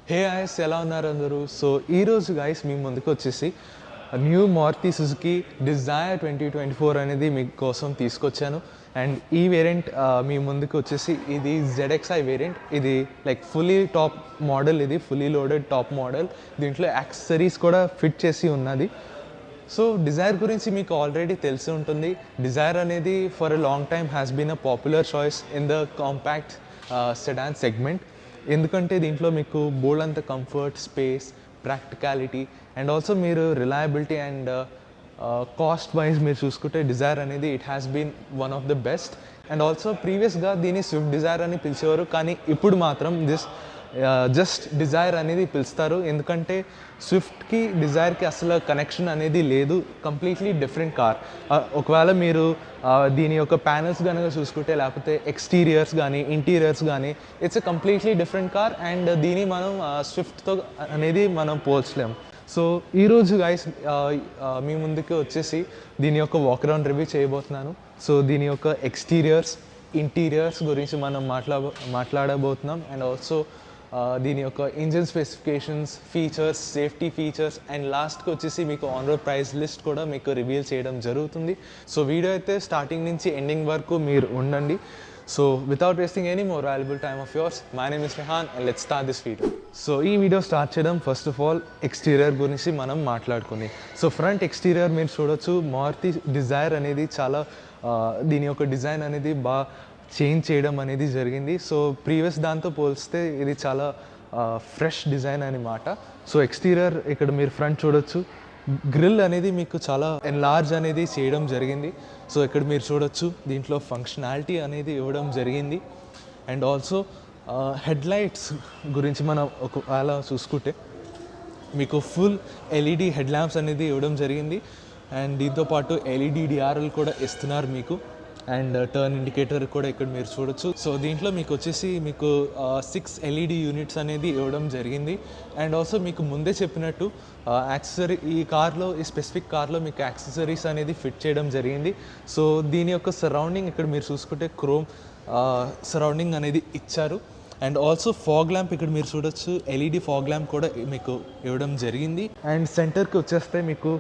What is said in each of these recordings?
Hey ice ఎలా ఉన్నారు అందరూ? సో ఈరోజు గైస్ మీ ముందుకు వచ్చేసి న్యూ మారుతి సుజుకి డిజైర్ 2024 అనేది మీకోసం తీసుకొచ్చాను. అండ్ ఈ వేరియంట్ మీ ముందుకు వచ్చేసి ఇది ZXi వేరియంట్. ఇది లైక్ ఫుల్లీ టాప్ మోడల్, ఇది ఫుల్లీ లోడెడ్ టాప్ మోడల్. దీంట్లో యాక్సెసరీస్ కూడా ఫిట్ చేసి ఉన్నది. సో డిజైర్ గురించి మీకు ఆల్రెడీ తెలిసి ఉంటుంది. డిజైర్ అనేది for a long time has been a popular choice in the compact sedan segment. ఎందుకంటే దీంట్లో మీకు బోల్డ్ అంత comfort, space, practicality and also మీరు రిలయబిలిటీ అండ్ కాస్ట్ వైజ్ మీరు చూసుకుంటే డిజైర్ అనేది it has been one of the best. And also ప్రీవియస్గా దీన్ని స్విఫ్ట్ డిజైర్ అని పిలిచేవారు, కానీ ఇప్పుడు మాత్రం జస్ట్ డిజైర్ అనేది పిలుస్తారు. ఎందుకంటే స్విఫ్ట్కి డిజైర్కి అసలు కనెక్షన్ అనేది లేదు, కంప్లీట్లీ డిఫరెంట్ కార్. ఒకవేళ మీరు దీని యొక్క ప్యానల్స్ కనుక చూసుకుంటే, లేకపోతే ఎక్స్టీరియర్స్ కానీ ఇంటీరియర్స్ కానీ, it's a completely different car. And దీన్ని మనం స్విఫ్ట్తో అనేది మనం పోల్చలేము. సో ఈరోజు గైస్ మీ ముందుకు వచ్చేసి దీని యొక్క వాక్ అరౌండ్ రివ్యూ చేయబోతున్నాను. సో దీని యొక్క ఎక్స్టీరియర్స్, ఇంటీరియర్స్ గురించి మనం మాట్లాడబోతున్నాం. అండ్ ఆల్సో దీని యొక్క engine specifications, features, safety features and లాస్ట్కి వచ్చేసి మీకు ఆన్ రోడ్ ప్రైస్ లిస్ట్ కూడా మీకు రివీల్ చేయడం జరుగుతుంది. సో వీడియో అయితే స్టార్టింగ్ నుంచి ఎండింగ్ వరకు మీరు ఉండండి. So without wasting any more valuable time of yours, my name is Rehan and let's start this video. So ఈ వీడియో స్టార్ట్ చేయడం ఫస్ట్ ఆఫ్ ఆల్ ఎక్స్టీరియర్ గురించి మనం మాట్లాడుకుంది. సో ఫ్రంట్ ఎక్స్టీరియర్ మీరు చూడొచ్చు, మారుతి డిజైర్ అనేది చాలా దీని యొక్క డిజైన్ అనేది బాగా చేంజ్ చేయడం అనేది జరిగింది. సో ప్రీవియస్ దాంతో పోలిస్తే ఇది చాలా ఫ్రెష్ డిజైన్ అనమాట. సో ఎక్స్టీరియర్ ఇక్కడ మీరు ఫ్రంట్ చూడొచ్చు, గ్రిల్ అనేది మీకు చాలా ఎన్లార్జ్ అనేది చేయడం జరిగింది. సో ఇక్కడ మీరు చూడొచ్చు దీంట్లో ఫంక్షనాలిటీ అనేది ఇవ్వడం జరిగింది. అండ్ ఆల్సో హెడ్ లైట్స్ గురించి మనం ఒకవేళ చూసుకుంటే మీకు ఫుల్ ఎల్ఈడి హెడ్ ల్యాంప్స్ అనేది ఇవ్వడం జరిగింది. అండ్ దీంతోపాటు ఎల్ఈడి డిఆర్ఎల్ కూడా ఇస్తున్నారు మీకు. అండ్ టర్న్ ఇండికేటర్ కూడా ఇక్కడ మీరు చూడొచ్చు. సో దీంట్లో మీకు వచ్చేసి మీకు 6 ఎల్ఈడి యూనిట్స్ అనేది ఇవ్వడం జరిగింది. అండ్ ఆల్సో మీకు ముందే చెప్పినట్టు ఈ స్పెసిఫిక్ కార్లో మీకు యాక్సెసరీస్ అనేది ఫిట్ చేయడం జరిగింది. సో దీని యొక్క సరౌండింగ్ ఇక్కడ మీరు చూసుకుంటే క్రోమ్ సరౌండింగ్ అనేది ఇచ్చారు. అండ్ ఆల్సో ఫాగ్ ల్యాంప్ ఇక్కడ మీరు చూడొచ్చు, ఎల్ఈడి ఫాగ్ ల్యాంప్ కూడా మీకు ఇవ్వడం జరిగింది. అండ్ సెంటర్కి వచ్చేస్తే మీకు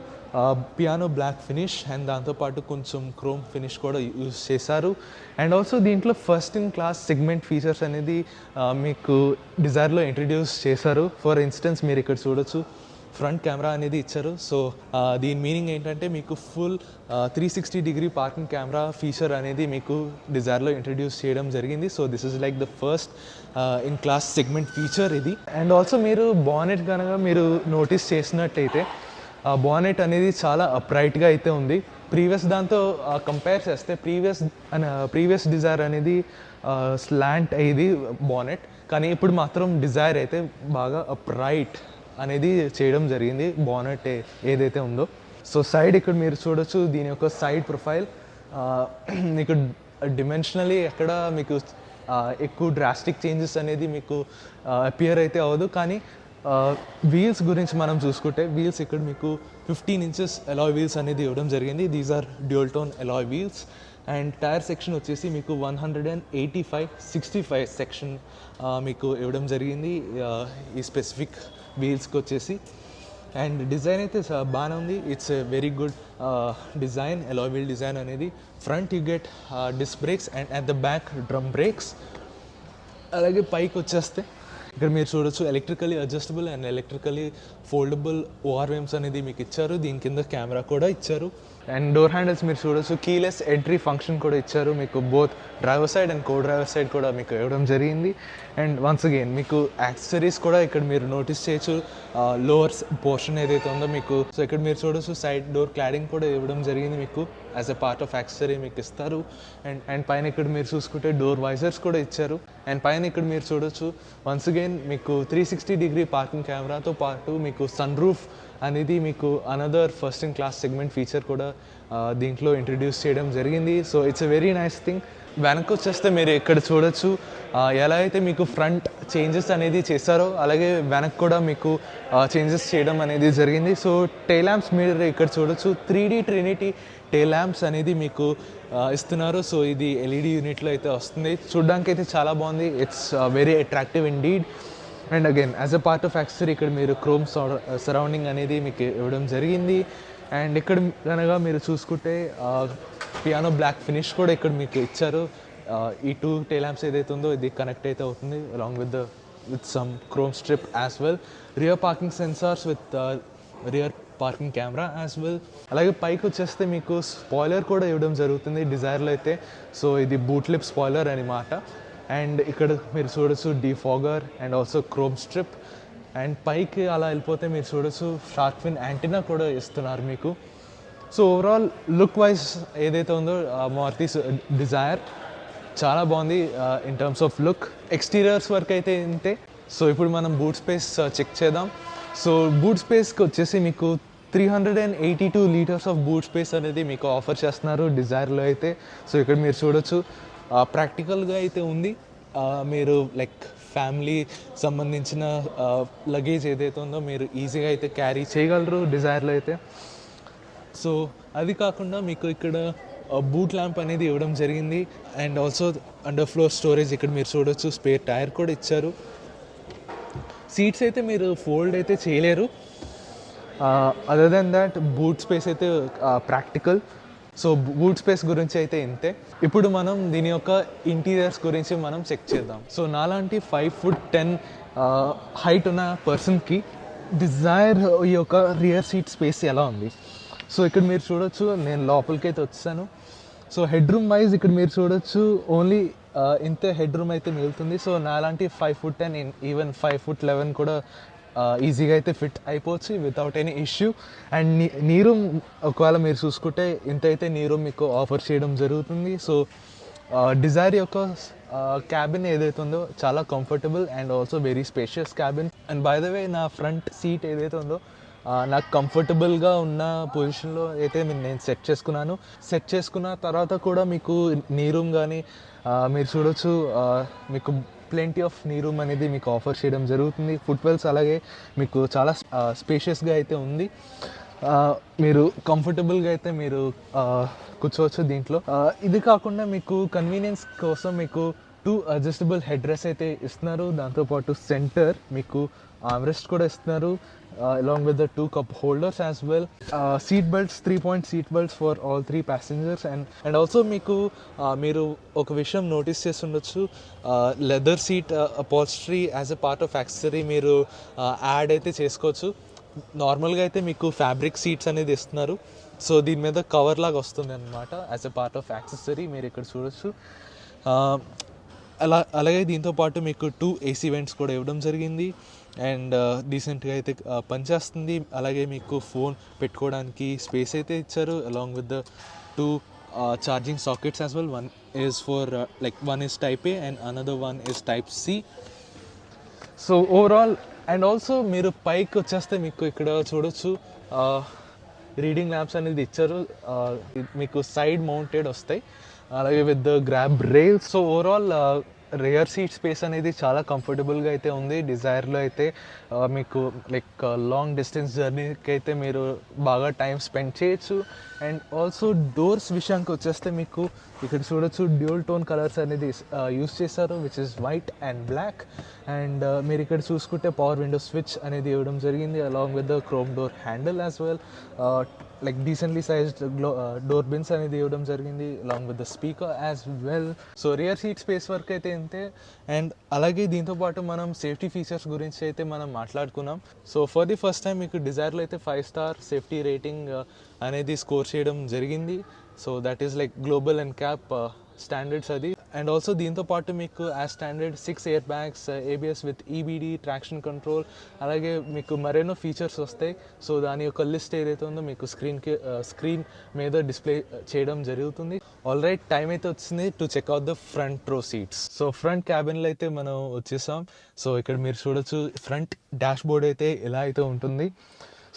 పియానో బ్లాక్ ఫినిష్ అండ్ దాంతోపాటు కొంచెం క్రోమ్ ఫినిష్ కూడా యూజ్ చేశారు. అండ్ ఆల్సో దీంట్లో first in class segment features అనేది మీకు డిజైర్లో ఇంట్రడ్యూస్ చేశారు. ఫర్ ఇన్స్టెన్స్ మీరు ఇక్కడ చూడొచ్చు, ఫ్రంట్ కెమెరా అనేది ఇచ్చారు. సో దీని మీనింగ్ ఏంటంటే మీకు full 360 degree parking camera feature అనేది మీకు డిజైర్లో ఇంట్రడ్యూస్ చేయడం జరిగింది. So this is like the first in class segment feature ఇది. అండ్ ఆల్సో మీరు బానెట్ కనుక మీరు నోటీస్ చేసినట్టయితే బానెట్ అనేది చాలా అప్రైట్గా అయితే ఉంది. ప్రీవియస్ దాంతో కంపేర్ చేస్తే ప్రీవియస్ డిజైర్ అనేది స్లాంట్ అయ్యేది బానెట్, కానీ ఇప్పుడు మాత్రం డిజైర్ అయితే బాగా అప్రైట్ అనేది చేయడం జరిగింది బానెట్ ఏదైతే ఉందో. సో సైడ్ ఇక్కడ మీరు చూడొచ్చు, దీని యొక్క సైడ్ ప్రొఫైల్ మీకు డిమెన్షనలీ ఎక్కడ మీకు ఎక్కువ డ్రాస్టిక్ చేంజెస్ అనేది మీకు అపియర్ అయితే అవ్వదు. కానీ వీల్స్ గురించి మనం చూసుకుంటే, వీల్స్ ఇక్కడ మీకు 15 ఇంచెస్ అలాయ్ వీల్స్ అనేది ఇవ్వడం జరిగింది. These are dual tone alloy wheels. And tyre section వచ్చేసి మీకు 185/65 సెక్షన్ మీకు ఇవ్వడం జరిగింది ఈ స్పెసిఫిక్ వీల్స్కి వచ్చేసి. అండ్ డిజైన్ అయితే బాగానే ఉంది. It's a very good design, alloy wheel design అనేది. Front you get disc brakes and at the back drum brakes. అలాగే పైకి వచ్చేస్తే ఇక్కడ మీరు చూడొచ్చు, electrically adjustable and electrically foldable ORVMs అనేది మీకు ఇచ్చారు. దీని కింద కెమెరా కూడా ఇచ్చారు. అండ్ డోర్ హ్యాండిల్స్ మీరు చూడొచ్చు, కీలెస్ ఎంట్రీ ఫంక్షన్ కూడా ఇచ్చారు మీకు. Both driver side and co driver side కూడా మీకు ఇవ్వడం జరిగింది. అండ్ వన్స్ అగైన్ మీకు యాక్సెసరీస్ కూడా ఇక్కడ మీరు నోటీస్ చేయొచ్చు, లోవర్ పోర్షన్ ఏదైతే ఉందో మీకు. సో ఇక్కడ మీరు చూడొచ్చు, సైడ్ డోర్ క్లాడింగ్ కూడా ఇవ్వడం జరిగింది మీకు. As a part of accessory మీకు ఇస్తారు. అండ్ పైన ఇక్కడ మీరు చూసుకుంటే డోర్ వైజర్స్ కూడా ఇచ్చారు. అండ్ పైన ఇక్కడ మీరు చూడొచ్చు, వన్స్ అగైన్ మీకు 360 డిగ్రీ పార్కింగ్ కెమెరాతో పాటు మీకు సన్ రూఫ్ అనేది మీకు another first in class segment feature కూడా దీంట్లో ఇంట్రడ్యూస్ చేయడం జరిగింది. So it's a very nice thing. వెనక్కి వచ్చేస్తే మీరు ఇక్కడ చూడొచ్చు, ఎలా అయితే మీకు ఫ్రంట్ చేంజెస్ అనేది చేశారో అలాగే వెనక్కి కూడా మీకు చేంజెస్ చేయడం అనేది జరిగింది. సో టెయిల్ ల్యాంప్స్ మీరు ఇక్కడ చూడొచ్చు, 3D ట్రినిటీ టెయిల్ ల్యాంప్స్ అనేది మీకు ఇస్తున్నారు. సో ఇది ఎల్ఈడి యూనిట్లో అయితే వస్తుంది. చూడడానికి అయితే చాలా బాగుంది. It's very attractive indeed. And again as a part of accessory ఇక్కడ మీరు క్రోమ్ సరౌండింగ్ అనేది మీకు ఇవ్వడం జరిగింది. అండ్ ఇక్కడ కనుక మీరు చూసుకుంటే పియానో బ్లాక్ ఫినిష్ కూడా ఇక్కడ మీకు ఇచ్చారు. ఈ 2 టైల్ ల్యాంప్స్ ఏదైతే ఉందో ఇది కనెక్ట్ అయితే అవుతుంది along with some chrome strip as well. Rear parking sensors with rear parking camera as well. అలాగే పైకి వచ్చేస్తే మీకు స్పాయిలర్ కూడా ఇవ్వడం జరుగుతుంది డిజైర్లో అయితే. సో ఇది బూట్ లిప్ స్పాయిలర్ అనమాట. అండ్ ఇక్కడ మీరు చూడొచ్చు defogger and also chrome strip. And పైకి అలా వెళ్ళిపోతే మీరు చూడొచ్చు షార్క్ ఫిన్ యాంటీనా కూడా ఇస్తున్నారు మీకు. సో ఓవరాల్ లుక్ వైజ్ ఏదైతే ఉందో మారుతి డిజైర్ చాలా బాగుంది in terms of look. Exteriors వరకు అయితే ఇంతే. సో ఇప్పుడు మనం బూట్ స్పేస్ చెక్ చేద్దాం. సో బూట్ స్పేస్కి వచ్చేసి మీకు 382 లీటర్స్ ఆఫ్ బూట్ స్పేస్ అనేది మీకు ఆఫర్ చేస్తున్నారు డిజైర్లో అయితే. సో ఇక్కడ మీరు చూడొచ్చు ప్రాక్టికల్గా అయితే ఉంది. మీరు లైక్ ఫ్యామిలీ సంబంధించిన లగేజ్ ఏదైతే ఉందో మీరు ఈజీగా అయితే క్యారీ చేయగలరు డిజైర్లో అయితే. సో అది కాకుండా మీకు ఇక్కడ బూట్ ల్యాంప్ అనేది ఇవ్వడం జరిగింది. And also under floor storage ఇక్కడ మీరు చూడొచ్చు. స్పేర్ టైర్ కూడా ఇచ్చారు. సీట్స్ అయితే మీరు ఫోల్డ్ అయితే చేయలేరు. Other than that boot space అయితే ప్రాక్టికల్. సో బూట్ స్పేస్ గురించి అయితే ఇంతే. ఇప్పుడు మనం దీని యొక్క ఇంటీరియర్స్ గురించి మనం చెక్ చేద్దాం. సో నాలాంటి 5'10" హైట్ ఉన్న పర్సన్కి డిజైర్ ఈ యొక్క రియర్ సీట్ స్పేస్ ఎలా ఉంది. సో ఇక్కడ మీరు చూడొచ్చు, నేను లోపలికి అయితే వచ్చాను. సో హెడ్ రూమ్ వైజ్ ఇక్కడ మీరు చూడొచ్చు ఓన్లీ ఇంతే హెడ్ రూమ్ అయితే మిగులుతుంది. సో నాలాంటి 5'10" ఈవెన్ 5'11" కూడా ఈజీగా అయితే ఫిట్ అయిపోవచ్చు వితౌట్ ఎనీ ఇష్యూ. అండ్ నీ రూమ్ ఒకవేళ మీరు చూసుకుంటే ఇంత అయితే నీ రూమ్ మీకు ఆఫర్ చేయడం జరుగుతుంది. సో డిజైర్ యొక్క క్యాబిన్ ఏదైతే ఉందో చాలా comfortable and also very spacious cabin. And by the way నా ఫ్రంట్ సీట్ ఏదైతే ఉందో నాకు కంఫర్టబుల్గా ఉన్న పొజిషన్లో అయితే నేను సెట్ చేసుకున్న తర్వాత కూడా మీకు నీ రూమ్ కానీ మీరు చూడొచ్చు మీకు ప్లెంటీ ఆఫ్ నీ రూమ్ అనేది మీకు ఆఫర్ చేయడం జరుగుతుంది. ఫుట్వెల్స్ అలాగే మీకు చాలా స్పేషియస్గా అయితే ఉంది. మీరు కంఫర్టబుల్గా అయితే మీరు కూర్చోవచ్చు దీంట్లో. ఇది కాకుండా మీకు కన్వీనియన్స్ కోసం మీకు 2 అడ్జస్టబుల్ హెడ్ రెస్ట్ అయితే ఇస్తున్నారు. దాంతోపాటు సెంటర్ మీకు ఆర్మ్రెస్ట్ కూడా ఇస్తున్నారు along with the 2 cup holders as well. Seat belts, 3-point seat belts for all 3 passengers. And also మీకు మీరు ఒక విషయం నోటీస్ చేస్తుండొచ్చు, leather seat upholstery as a part of accessory మీరు యాడ్ అయితే చేసుకోవచ్చు. నార్మల్గా అయితే మీకు ఫ్యాబ్రిక్ సీట్స్ అనేది ఇస్తున్నారు. సో దీని మీద కవర్ లాగా వస్తుంది అనమాట as a part of accessory మీరు ఇక్కడ చూడొచ్చు. అలాగే దీంతో పాటు మీకు 2 AC వెంట్స్ కూడా ఇవ్వడం జరిగింది. అండ్ డీసెంట్గా అయితే పనిచేస్తుంది. అలాగే మీకు ఫోన్ పెట్టుకోవడానికి స్పేస్ అయితే ఇచ్చారు along with the 2 charging sockets as well. one is type A and another one is type C. So overall and also మీరు పైకి వచ్చేస్తే మీకు ఇక్కడ చూడొచ్చు రీడింగ్ ల్యాంప్స్ అనేది ఇచ్చారు. మీకు సైడ్ మౌంటెడ్ వస్తాయి అలాగే with the grab rails. So overall rear seat space అనేది చాలా కంఫర్టబుల్గా అయితే ఉంది డిజైర్లో అయితే. మీకు లైక్ లాంగ్ డిస్టెన్స్ జర్నీకి అయితే మీరు బాగా టైం స్పెండ్ చేయొచ్చు. అండ్ ఆల్సో డోర్స్ విషయానికి వచ్చేస్తే మీకు ఇక్కడ చూడొచ్చు డ్యూల్ టోన్ కలర్స్ అనేది యూస్ చేశారు which is white and black. And మీరు ఇక్కడ చూసుకుంటే పవర్ విండో స్విచ్ అనేది ఇవ్వడం జరిగింది along with the chrome door handle as well. Like decently sized door bins అనేది ఇవ్వడం జరిగింది along with the speaker as well. So rear seat space వరకు అయితే ఇంతే. అండ్ అలాగే దీంతోపాటు మనం సేఫ్టీ ఫీచర్స్ గురించి అయితే మనం మాట్లాడుకున్నాం. So for the first time మీకు డిజైర్లో అయితే 5-star సేఫ్టీ రేటింగ్ అనేది స్కోర్ చేయడం జరిగింది. So that is like global and cap standards అది. అండ్ ఆల్సో దీంతో పాటు మీకు as standard 6 air bags, ABS with EBD, traction control, అలాగే మీకు మరెన్నో ఫీచర్స్ వస్తాయి. సో దాని యొక్క లిస్ట్ ఏదైతే ఉందో మీకు స్క్రీన్ మీద డిస్ప్లే చేయడం జరుగుతుంది. ఆల్ రైట్, టైం అయితే వచ్చింది to check out the front row seats. So front క్యాబిన్లో అయితే మనం వచ్చేసాం. సో ఇక్కడ మీరు చూడొచ్చు ఫ్రంట్ డాష్ బోర్డ్ అయితే ఎలా అయితే ఉంటుంది.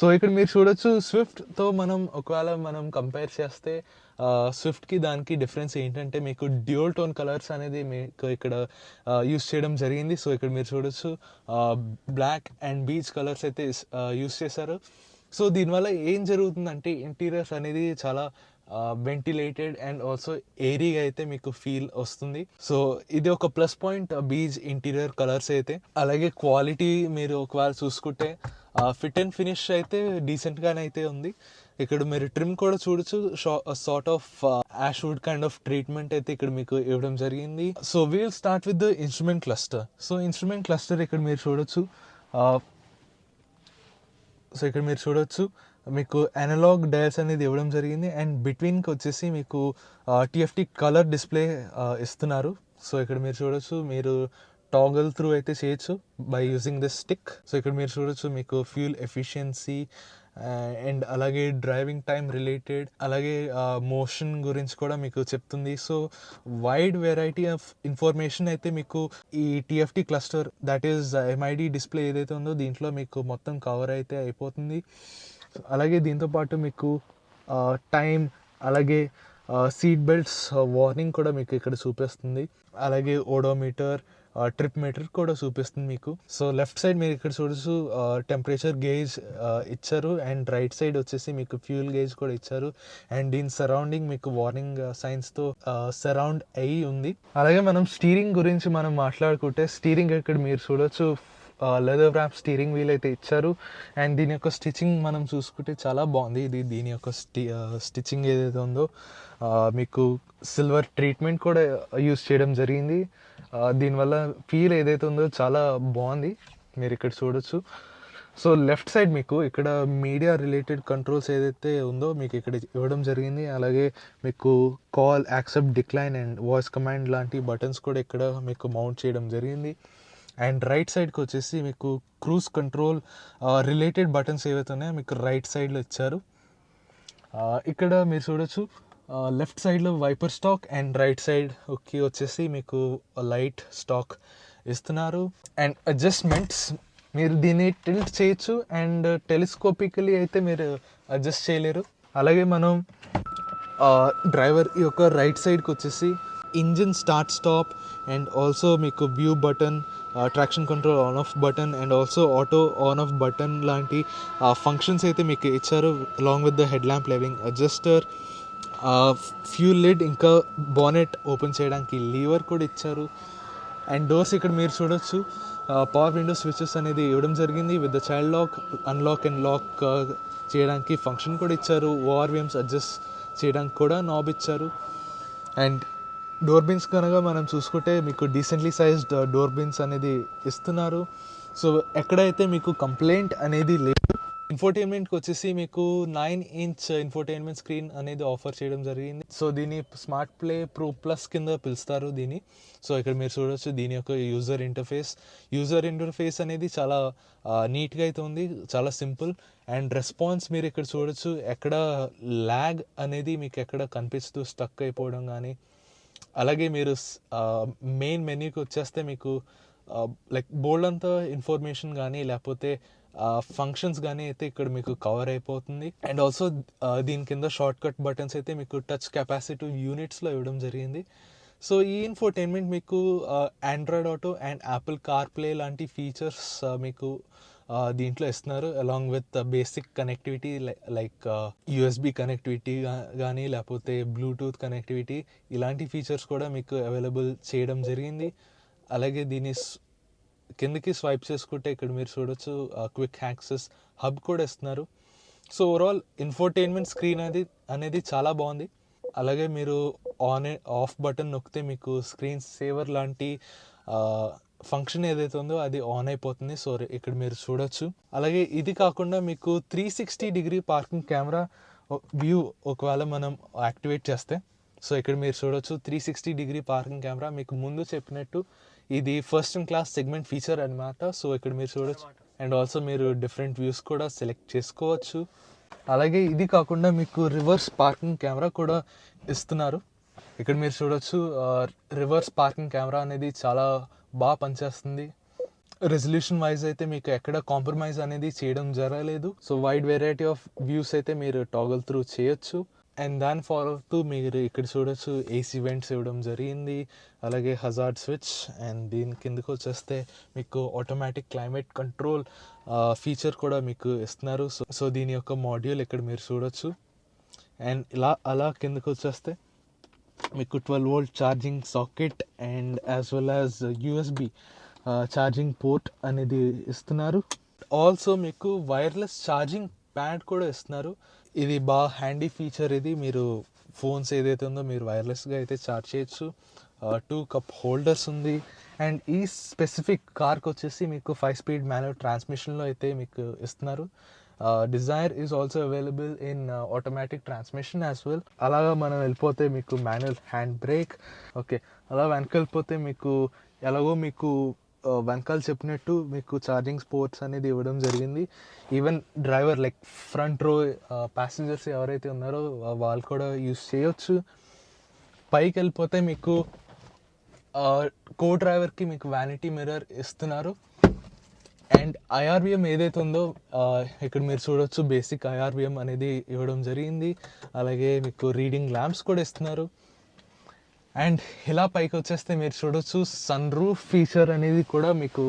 సో ఇక్కడ మీరు చూడొచ్చు స్విఫ్ట్తో ఒకవేళ మనం కంపేర్ చేస్తే స్విఫ్ట్కి దానికి డిఫరెన్స్ ఏంటంటే మీకు డ్యూల్ టోన్ కలర్స్ అనేది మీకు ఇక్కడ యూస్ చేయడం జరిగింది. సో ఇక్కడ మీరు చూడొచ్చు బ్లాక్ అండ్ బీచ్ కలర్స్ అయితే యూస్ చేశారు. సో దీనివల్ల ఏం జరుగుతుందంటే ఇంటీరియర్స్ అనేది చాలా వెంటిలేటెడ్ అండ్ ఆల్సో ఎయిరీగా అయితే మీకు ఫీల్ వస్తుంది. సో ఇది ఒక plus point beige interior colours అయితే. అలాగే క్వాలిటీ మీరు ఒకవేళ చూసుకుంటే ఫిట్ అండ్ ఫినిష్ అయితే డీసెంట్గానే అయితే ఉంది. ఇక్కడ మీరు ట్రిమ్ కూడా చూడొచ్చు, sort of ashwood kind of treatment అయితే ఇక్కడ మీకు ఇవ్వడం జరిగింది. So we'll start with the instrument cluster. So instrument cluster ఇక్కడ మీరు చూడొచ్చు. సో ఇక్కడ మీరు చూడొచ్చు మీకు అనలాగ్ డయల్స్ అనేది ఇవ్వడం జరిగింది అండ్ బిట్వీన్కి వచ్చేసి మీకు టిఎఫ్టి కలర్ డిస్ప్లే ఇస్తున్నారు. సో ఇక్కడ మీరు చూడొచ్చు, మీరు టాగల్ త్రూ అయితే చేయొచ్చు by using this stick. So ఇక్కడ మీరు చూడొచ్చు మీకు ఫ్యూల్ ఎఫిషియన్సీ అండ్ అలాగే డ్రైవింగ్ టైం రిలేటెడ్, అలాగే మోషన్ గురించి కూడా మీకు చెప్తుంది. So wide variety of information అయితే మీకు ఈ TFT cluster, that is MID display ఏదైతే ఉందో దీంట్లో మీకు మొత్తం కవర్ అయితే అయిపోతుంది. అలాగే దీంతోపాటు మీకు టైం, అలాగే సీట్ బెల్ట్స్ వార్నింగ్ కూడా మీకు ఇక్కడ చూపిస్తుంది. అలాగే ఓడోమీటర్, ట్రిప్ మీటర్ కూడా చూపిస్తుంది మీకు. సో లెఫ్ట్ సైడ్ మీరు ఇక్కడ చూడొచ్చు టెంపరేచర్ గేజ్ ఇచ్చారు అండ్ రైట్ సైడ్ వచ్చేసి మీకు ఫ్యూల్ గేజ్ కూడా ఇచ్చారు అండ్ దీని సరౌండింగ్ మీకు వార్నింగ్ సైన్స్తో సరౌండ్ అయ్యి ఉంది. అలాగే మనం స్టీరింగ్ గురించి మనం మాట్లాడుకుంటే, స్టీరింగ్ ఇక్కడ మీరు చూడొచ్చు లెదర్ ర్యాప్ స్టీరింగ్ వీల్ అయితే ఇచ్చారు అండ్ దీని యొక్క స్టిచ్చింగ్ మనం చూసుకుంటే చాలా బాగుంది. దీని యొక్క స్టిచ్చింగ్ ఏదైతే ఉందో మీకు సిల్వర్ ట్రీట్మెంట్ కూడా యూస్ చేయడం జరిగింది. దీనివల్ల ఫీల్ ఏదైతే ఉందో చాలా బాగుంది, మీరు ఇక్కడ చూడొచ్చు. సో లెఫ్ట్ సైడ్ మీకు ఇక్కడ మీడియా రిలేటెడ్ కంట్రోల్స్ ఏదైతే ఉందో మీకు ఇక్కడ ఇవ్వడం జరిగింది. అలాగే మీకు call, accept, decline and voice command లాంటి బటన్స్ కూడా ఇక్కడ మీకు మౌంట్ చేయడం జరిగింది. అండ్ రైట్ సైడ్కి వచ్చేసి మీకు క్రూజ్ కంట్రోల్ రిలేటెడ్ బటన్స్ ఏవైతే ఉన్నాయో మీకు రైట్ సైడ్లో ఇచ్చారు. ఇక్కడ మీరు చూడొచ్చు లెఫ్ట్ సైడ్లో wiper stalk and right side వచ్చేసి మీకు లైట్ స్టాక్ ఇస్తున్నారు. అండ్ అడ్జస్ట్మెంట్స్, మీరు దీన్ని టిల్ట్ చేయొచ్చు అండ్ టెలిస్కోపికలీ అయితే మీరు అడ్జస్ట్ చేయలేరు. అలాగే మనం డ్రైవర్ యొక్క రైట్ సైడ్కి వచ్చేసి engine start stop and also మీకు view button, traction control on off button and also auto on off button లాంటి ఫంక్షన్స్ అయితే మీకు ఇచ్చారు. Along with the head lamp levelling adjuster, fuel lid, ఇంకా బానెట్ ఓపెన్ చేయడానికి lever కూడా ఇచ్చారు. And doors ఇక్కడ మీరు చూడొచ్చు పవర్ విండో స్విచెస్ అనేది ఇవ్వడం జరిగింది. With the child lock, unlock and lock చేయడానికి ఫంక్షన్ కూడా ఇచ్చారు. ఓఆర్విఎమ్స్ అడ్జస్ట్ చేయడానికి కూడా నాబ్ ఇచ్చారు. అండ్ డోర్ బిన్స్ కనుక మనం చూసుకుంటే మీకు డీసెంట్లీ సైజ్డ్ డోర్ బిన్స్ అనేది ఇస్తున్నారు. సో ఎక్కడైతే మీకు కంప్లైంట్ అనేది లేదు. ఇన్ఫోటైన్మెంట్కి వచ్చేసి మీకు 9-inch ఇన్ఫోటైన్మెంట్ స్క్రీన్ అనేది ఆఫర్ చేయడం జరిగింది. సో దీన్ని స్మార్ట్ ప్లే ప్రో ప్లస్ కింద పిలుస్తారు దీన్ని. సో ఇక్కడ మీరు చూడొచ్చు దీని యొక్క యూజర్ ఇంటర్ఫేస్ అనేది చాలా నీట్గా అయితే ఉంది, చాలా సింపుల్ అండ్ రెస్పాన్స్ మీరు ఇక్కడ చూడొచ్చు. ఎక్కడ ల్యాగ్ అనేది మీకు ఎక్కడ కనిపిస్తూ స్టక్ అయిపోవడం కానీ, అలాగే మీరు మెయిన్ మెన్యూకి వచ్చేస్తే మీకు లైక్ బోల్డ్ అంతా ఇన్ఫర్మేషన్ కానీ లేకపోతే ఫంక్షన్స్ కానీ అయితే ఇక్కడ మీకు కవర్ అయిపోతుంది. అండ్ ఆల్సో దీని కింద షార్ట్ కట్ బటన్స్ అయితే మీకు టచ్ కెపాసిటివ్ యూనిట్స్లో ఇవ్వడం జరిగింది. సో ఈ ఇన్ఫోటైన్మెంట్ మీకు Android auto and Apple car play లాంటి ఫీచర్స్ మీకు దీంట్లో ఇస్తున్నారు. Along with basic connectivity like USB connectivity కానీ లేకపోతే బ్లూటూత్ కనెక్టివిటీ, ఇలాంటి ఫీచర్స్ కూడా మీకు అవైలబుల్ చేయడం జరిగింది. అలాగే దీని కిందకి స్వైప్ చేసుకుంటే ఇక్కడ మీరు చూడొచ్చు క్విక్ యాక్సెస్ హబ్ కూడా ఇస్తున్నారు. సో ఓవరాల్ ఇన్ఫోటైన్మెంట్ స్క్రీన్ అనేది చాలా బాగుంది. అలాగే మీరు ఆఫ్ బటన్ నొక్కితే మీకు స్క్రీన్ సేవర్ లాంటి ఫంక్షన్ ఏదైతే ఉందో అది ఆన్ అయిపోతుంది. సో ఇక్కడ మీరు చూడొచ్చు. అలాగే ఇది కాకుండా మీకు 360-degree పార్కింగ్ కెమెరా వ్యూ ఒకవేళ మనం యాక్టివేట్ చేస్తే, సో ఇక్కడ మీరు చూడొచ్చు 360-degree పార్కింగ్ కెమెరా. మీకు ముందు చెప్పినట్టు ఇది first in class segment feature అనమాట. సో ఇక్కడ మీరు చూడొచ్చు అండ్ ఆల్సో మీరు డిఫరెంట్ వ్యూస్ కూడా సెలెక్ట్ చేసుకోవచ్చు. అలాగే ఇది కాకుండా మీకు రివర్స్ పార్కింగ్ కెమెరా కూడా ఇస్తున్నారు. ఇక్కడ మీరు చూడొచ్చు రివర్స్ పార్కింగ్ కెమెరా అనేది చాలా బాగా పనిచేస్తుంది. రెజల్యూషన్ వైజ్ అయితే మీకు ఎక్కడ కాంప్రమైజ్ అనేది చేయడం జరగలేదు. So wide variety of views అయితే మీరు టాగల్ త్రూ చేయొచ్చు. అండ్ దాని ఫాలో అవుతూ మీరు ఇక్కడ చూడొచ్చు ఏసీ వెంట్స్ ఇవ్వడం జరిగింది, అలాగే హజార్డ్ స్విచ్. అండ్ దీని కిందకు వచ్చేస్తే మీకు ఆటోమేటిక్ క్లైమేట్ కంట్రోల్ ఫీచర్ కూడా మీకు ఇస్తున్నారు. సో దీని యొక్క మాడ్యూల్ ఇక్కడ మీరు చూడొచ్చు. అండ్ అలా కిందకు వచ్చేస్తే మీకు 12 volt charging socket and as well as USB charging port అనేది ఇస్తున్నారు. ఆల్సో మీకు వైర్లెస్ ఛార్జింగ్ ప్యాడ్ కూడా ఇస్తున్నారు. ఇది బాగా హ్యాండీ ఫీచర్. ఇది మీరు ఫోన్స్ ఏదైతే ఉందో మీరు వైర్లెస్గా అయితే ఛార్జ్ చేయొచ్చు. 2 కప్ హోల్డర్స్ ఉంది. అండ్ ఈ స్పెసిఫిక్ కార్కి వచ్చేసి మీకు 5-స్పీడ్ మాన్యువల్ ట్రాన్స్మిషన్లో అయితే మీకు ఇస్తున్నారు. Dzire is also available in automatic transmission as well. అలాగా మనం వెళ్ళిపోతే మీకు మాన్యువల్ హ్యాండ్ బ్రేక్. ఓకే, అలా వెనక వెళ్ళిపోతే మీకు ఎలాగో మీకు వెనకాల చెప్పినట్టు మీకు ఛార్జింగ్ పోర్ట్స్ అనేది ఇవ్వడం జరిగింది. ఈవెన్ డ్రైవర్ లైక్ ఫ్రంట్ రో ప్యాసింజర్స్ ఎవరైతే ఉన్నారో వాళ్ళు కూడా యూస్ చేయొచ్చు. పైకి వెళ్ళిపోతే మీకు కో డ్రైవర్కి మీకు వ్యానిటీ మిర్రర్ ఇస్తున్నారు. అండ్ ఐఆర్విఎం ఏదైతే ఉందో ఇక్కడ మీరు చూడొచ్చు, బేసిక్ ఐఆర్విఎం అనేది ఇవ్వడం జరిగింది. అలాగే మీకు రీడింగ్ ల్యాంప్స్ కూడా ఇస్తున్నారు. అండ్ ఇలా పైకి వచ్చేస్తే మీరు చూడొచ్చు సన్ రూఫ్ ఫీచర్ అనేది కూడా మీకు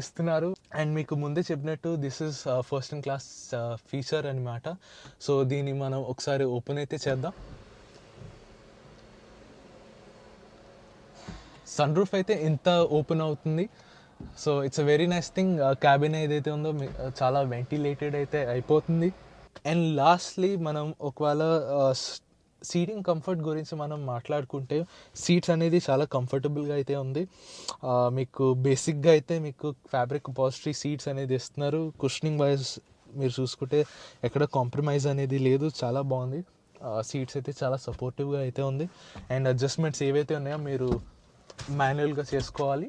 ఇస్తున్నారు. అండ్ మీకు ముందే చెప్పినట్టు this is first in class feature అనమాట. సో దీన్ని మనం ఒకసారి ఓపెన్ అయితే చేద్దాం. సన్ రూఫ్ అయితే ఇంత ఓపెన్ అవుతుంది. So it's a very nice thing. Cabin ఏదైతే ఉందో చాలా వెంటిలేటెడ్ అయితే అయిపోతుంది. అండ్ లాస్ట్లీ మనం ఒకవేళ సీటింగ్ కంఫర్ట్ గురించి మనం మాట్లాడుకుంటే సీట్స్ అనేది చాలా కంఫర్టబుల్గా అయితే ఉంది. మీకు బేసిక్గా అయితే మీకు ఫ్యాబ్రిక్ అపాల్స్ట్రీ సీట్స్ అనేది ఇస్తున్నారు. కుషనింగ్ వైజ్ మీరు చూసుకుంటే ఎక్కడ కాంప్రమైజ్ అనేది లేదు, చాలా బాగుంది. సీట్స్ అయితే చాలా సపోర్టివ్గా అయితే ఉంది. అండ్ అడ్జస్ట్మెంట్స్ ఏవైతే ఉన్నాయో మీరు మాన్యువల్గా చేసుకోవాలి.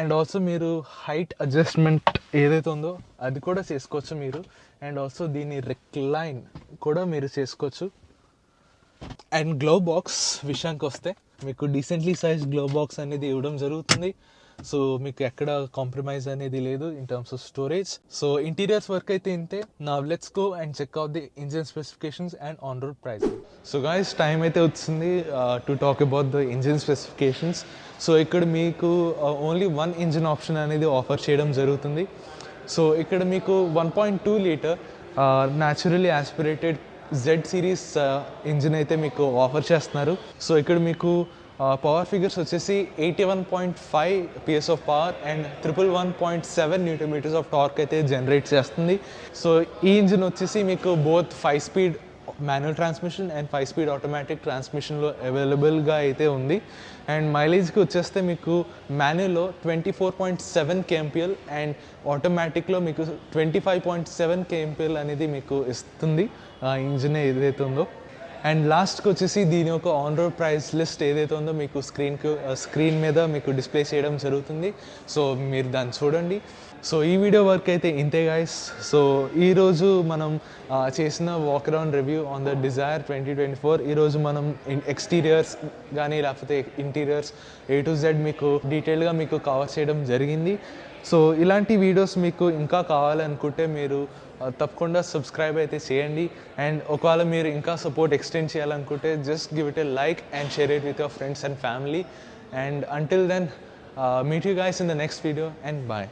అండ్ ఆల్సో మీరు హైట్ అడ్జస్ట్మెంట్ ఏదైతే ఉందో అది కూడా చేసుకోవచ్చు మీరు. అండ్ ఆల్సో దీని రిక్లైన్ కూడా మీరు చేసుకోవచ్చు. అండ్ గ్లో బాక్స్ విషయానికి వస్తే మీకు డీసెంట్లీ సైజ్ గ్లో బాక్స్ అనేది ఇవ్వడం జరుగుతుంది. సో మీకు ఎక్కడ కాంప్రమైజ్ అనేది లేదు in terms of storage. So interiors work అయితే ఇంతే. నా let's go and check out the engine specifications and on road pricing. So guys, time అయితే వచ్చింది to talk about the engine specifications. So ఇక్కడ మీకు ఓన్లీ 1 ఇంజిన్ ఆప్షన్ అనేది offer చేయడం జరుగుతుంది. సో ఇక్కడ మీకు 1.2 litre naturally aspirated Z series engine అయితే మీకు ఆఫర్ చేస్తున్నారు. సో ఇక్కడ మీకు పవర్ ఫిగర్స్ వచ్చేసి 81.5 PS of power and 111.7 Nm of torque అయితే జనరేట్ చేస్తుంది. సో ఈ ఇంజిన్ వచ్చేసి మీకు both five speed manual transmission and five speed automatic ట్రాన్స్మిషన్లో అవైలబుల్గా అయితే ఉంది. అండ్ మైలేజ్కి వచ్చేస్తే మీకు మాన్యువల్లో 24.7 kmpl అండ్ ఆటోమేటిక్లో మీకు 25.7 kmpl అనేది మీకు ఇస్తుంది ఇంజిన్ ఏదైతే ఉందో. అండ్ లాస్ట్కి వచ్చేసి దీని యొక్క ఆన్ రోడ్ ప్రైస్ లిస్ట్ ఏదైతే ఉందో మీకు స్క్రీన్ మీద మీకు డిస్ప్లే చేయడం జరుగుతుంది. సో మీరు దాన్ని చూడండి. సో ఈ వీడియో వర్క్ అయితే ఇంతే గైస్. సో ఈరోజు మనం చేసిన walk around review on the desire 2024. ఈరోజు మనం ఎక్స్టీరియర్స్ కానీ లేకపోతే ఇంటీరియర్స్ A to Z మీకు డీటెయిల్గా మీకు కవర్ చేయడం జరిగింది. సో ఇలాంటి వీడియోస్ మీకు ఇంకా కావాలనుకుంటే మీరు తప్పకుండా సబ్స్క్రైబ్ అయితే చేయండి. అండ్ ఒకవేళ మీరు ఇంకా సపోర్ట్ ఎక్స్టెండ్ చేయాలనుకుంటే just give it a like and share it with your friends and family. And until then, meet you guys in the next video and bye.